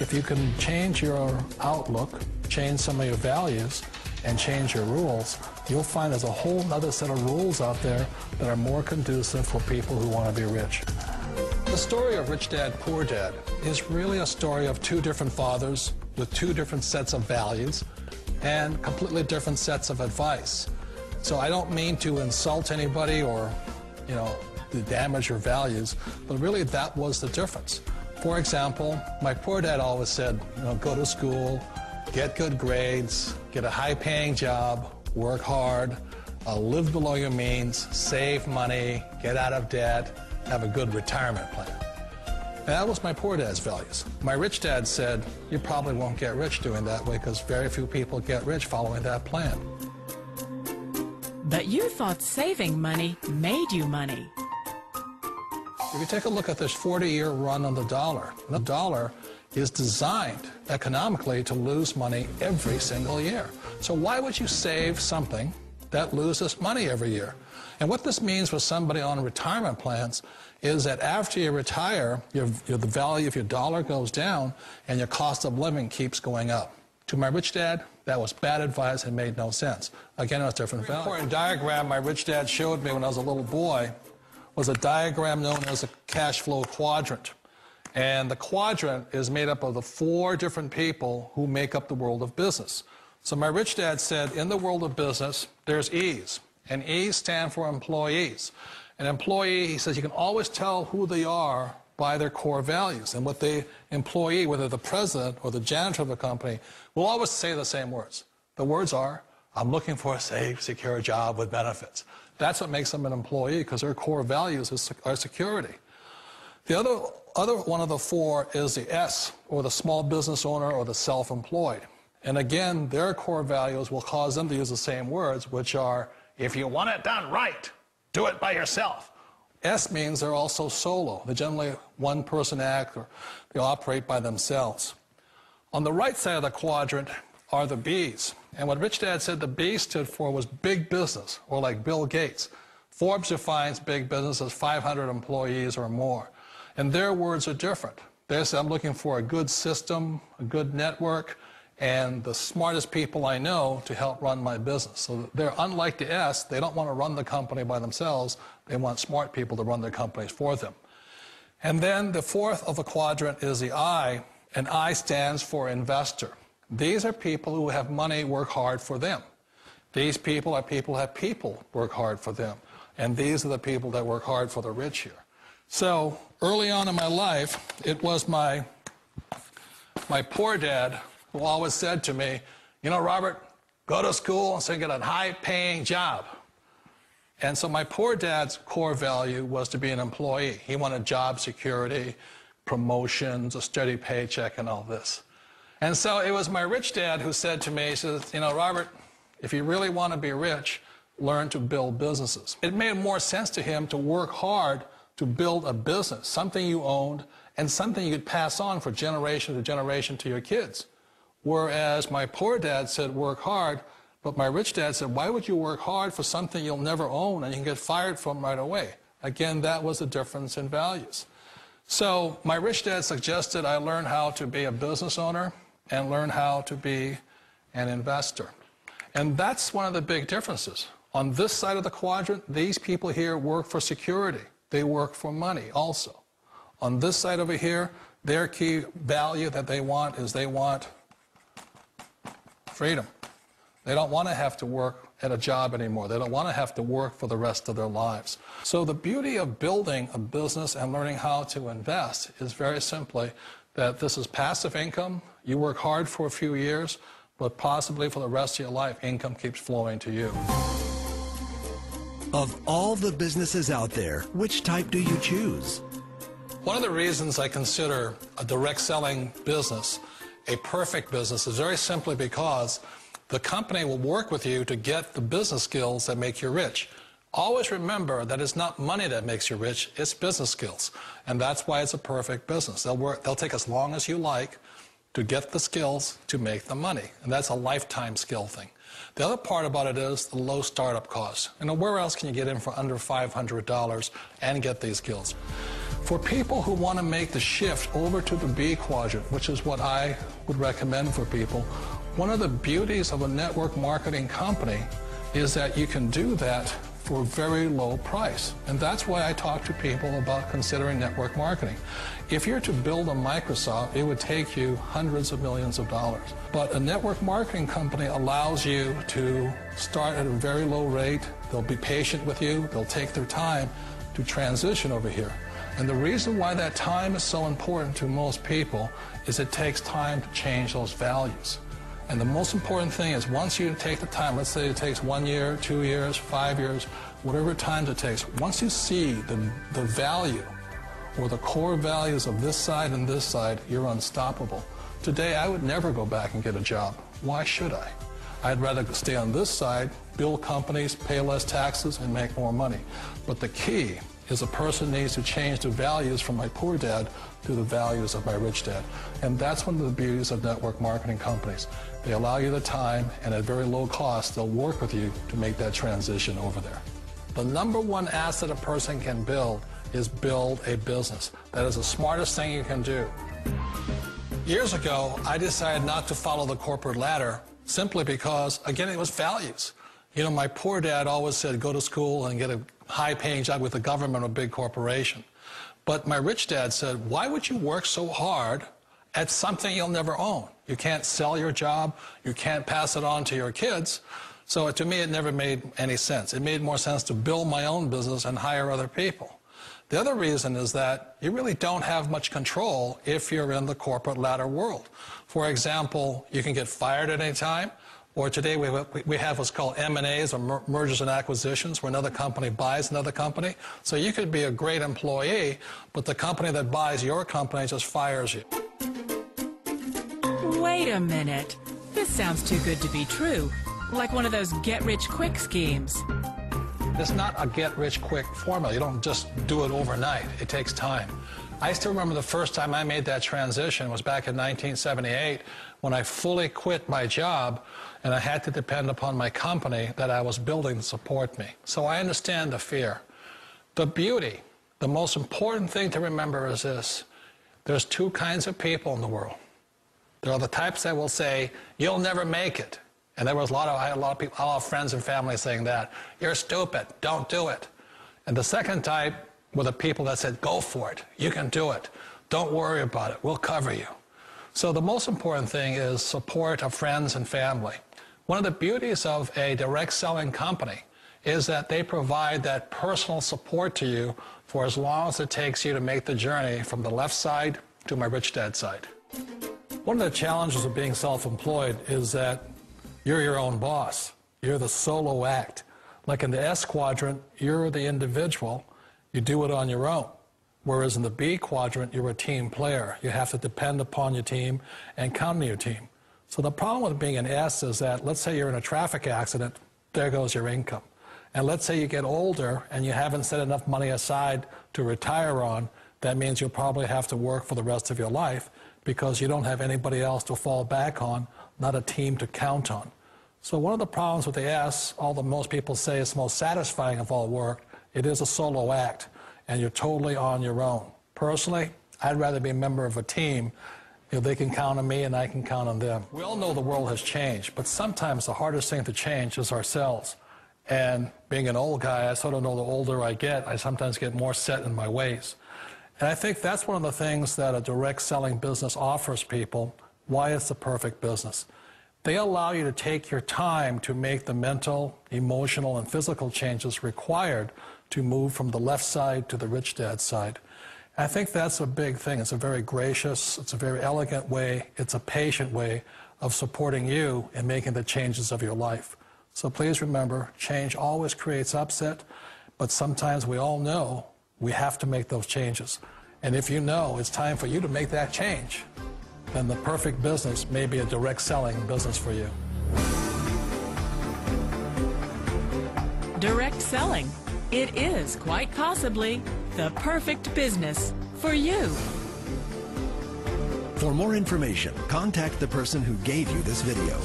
If you can change your outlook, change some of your values, and change your rules, you'll find there's a whole other set of rules out there that are more conducive for people who want to be rich. The story of Rich Dad, Poor Dad is really a story of two different fathers with two different sets of values and completely different sets of advice. So I don't mean to insult anybody or, to damage your values, but really that was the difference. For example, my poor dad always said, go to school, get good grades, get a high-paying job, work hard, live below your means, save money, get out of debt, have a good retirement plan. That was my poor dad's values. My rich dad said, you probably won't get rich doing that way because very few people get rich following that plan. But you thought saving money made you money. If you take a look at this 40-year run on the dollar is designed economically to lose money every single year. So why would you save something that loses money every year? And what this means for somebody on retirement plans is that after you retire, the value of your dollar goes down and your cost of living keeps going up. To my rich dad, that was bad advice and made no sense. Again, it was different value. An important diagram my rich dad showed me when I was a little boy was a diagram known as a cash flow quadrant. And the quadrant is made up of the 4 different people who make up the world of business. So my rich dad said, in the world of business, there's E's. And E's stand for employees. An employee, he says, you can always tell who they are by their core values. And what the employee, whether the president or the janitor of the company, will always say the same words. The words are, I'm looking for a safe, secure job with benefits. That's what makes them an employee, because their core values are security. The other one of the 4 is the S, or the small business owner or the self-employed. And again, their core values will cause them to use the same words, which are, if you want it done right, do it by yourself. S means they're also solo. They're generally one-person act, or they operate by themselves. On the right side of the quadrant are the B's. And what Rich Dad said the B stood for was big business, or like Bill Gates. Forbes defines big business as 500 employees or more. And their words are different. They say, I'm looking for a good system, a good network, and the smartest people I know to help run my business. So they're unlike the S. They don't want to run the company by themselves. They want smart people to run their companies for them. And then the 4th of the quadrant is the I, and I stands for investor. These are people who have money work hard for them. These people are people who have people work hard for them. And these are the people that work hard for the rich here. So early on in my life, it was my poor dad who always said to me, Robert, go to school and so get a high-paying job. And so my poor dad's core value was to be an employee. He wanted job security, promotions, a steady paycheck, and all this. And so it was my rich dad who said to me, he says, Robert, if you really want to be rich, learn to build businesses. It made more sense to him to work hard to build a business, something you owned, and something you could pass on for generation to generation to your kids. Whereas my poor dad said work hard, but my rich dad said, why would you work hard for something you'll never own and you can get fired from right away? Again, that was the difference in values. So my rich dad suggested I learn how to be a business owner and learn how to be an investor. And that's one of the big differences. On this side of the quadrant, these people here work for security. They work for money also. On this side over here, their key value that they want is they want freedom. They don't want to have to work at a job anymore. They don't want to have to work for the rest of their lives. So the beauty of building a business and learning how to invest is very simply that this is passive income. You work hard for a few years, but possibly for the rest of your life, income keeps flowing to you. Of all the businesses out there, which type do you choose? One of the reasons I consider a direct selling business a perfect business is very simply because the company will work with you to get the business skills that make you rich. Always remember that it's not money that makes you rich, it's business skills. And that's why it's a perfect business. They'll take as long as you like to get the skills to make the money. And that's a lifetime skill thing. The other part about it is the low startup cost. Where else can you get in for under $500 and get these skills? For people who want to make the shift over to the B quadrant, which is what I would recommend for people, one of the beauties of a network marketing company is that you can do that for a very low price. And that's why I talk to people about considering network marketing. If you're to build a Microsoft, it would take you hundreds of millions of dollars. But a network marketing company allows you to start at a very low rate. They'll be patient with you. They'll take their time to transition over here. And the reason why that time is so important to most people is it takes time to change those values. And the most important thing is once you take the time, let's say it takes 1 year, 2 years, 5 years, whatever time it takes, once you see the value or the core values of this side and this side, you're unstoppable. Today, I would never go back and get a job. Why should I? I'd rather stay on this side, build companies, pay less taxes, and make more money. But the key is a person needs to change the values from my poor dad to the values of my rich dad. And that's one of the beauties of network marketing companies. They allow you the time, and at very low cost, they'll work with you to make that transition over there. The number one asset a person can build is build a business. That is the smartest thing you can do. Years ago, I decided not to follow the corporate ladder simply because, again, it was values. You know, my poor dad always said, go to school and get a high-paying job with the government or a big corporation. But my rich dad said, why would you work so hard at something you'll never own? You can't sell your job. You can't pass it on to your kids. So to me, it never made any sense. It made more sense to build my own business and hire other people. The other reason is that you really don't have much control if you're in the corporate ladder world. For example, you can get fired at any time. Or today we have what's called M&As, or mergers and acquisitions, where another company buys another company. So you could be a great employee, but the company that buys your company just fires you. Wait a minute. This sounds too good to be true. Like one of those get-rich-quick schemes. It's not a get-rich-quick formula. You don't just do it overnight. It takes time. I still remember the first time I made that transition was back in 1978 when I fully quit my job and I had to depend upon my company that I was building to support me. So I understand the fear. The beauty, the most important thing to remember is this. There's two kinds of people in the world. There are the types that will say, you'll never make it. And there was I had a lot of people, a lot of friends and family saying that. You're stupid, don't do it. And the second type were the people that said, go for it, you can do it. Don't worry about it, we'll cover you. So the most important thing is support of friends and family. One of the beauties of a direct selling company is that they provide that personal support to you for as long as it takes you to make the journey from the left side to my rich dad side. One of the challenges of being self-employed is that you're your own boss. You're the solo act. Like in the S quadrant, you're the individual. You do it on your own. Whereas in the B quadrant, you're a team player. You have to depend upon your team and count on your team. So the problem with being an S is that, let's say you're in a traffic accident, there goes your income. And let's say you get older and you haven't set enough money aside to retire on, that means you'll probably have to work for the rest of your life because you don't have anybody else to fall back on, not a team to count on. So one of the problems with the S, although most people say it's the most satisfying of all work, it is a solo act, and you're totally on your own. Personally, I'd rather be a member of a team. If they can count on me and I can count on them. We all know the world has changed, but sometimes the hardest thing to change is ourselves. And being an old guy, I sort of know the older I get, I sometimes get more set in my ways. And I think that's one of the things that a direct selling business offers people, why it's the perfect business. They allow you to take your time to make the mental, emotional, and physical changes required to move from the left side to the rich dad side. I think that's a big thing. It's a very gracious, it's a very elegant way, it's a patient way of supporting you in making the changes of your life. So please remember, change always creates upset, but sometimes we all know we have to make those changes. And if you know it's time for you to make that change, then the perfect business may be a direct selling business for you. Direct selling. It is quite possibly the perfect business for you. For more information, contact the person who gave you this video.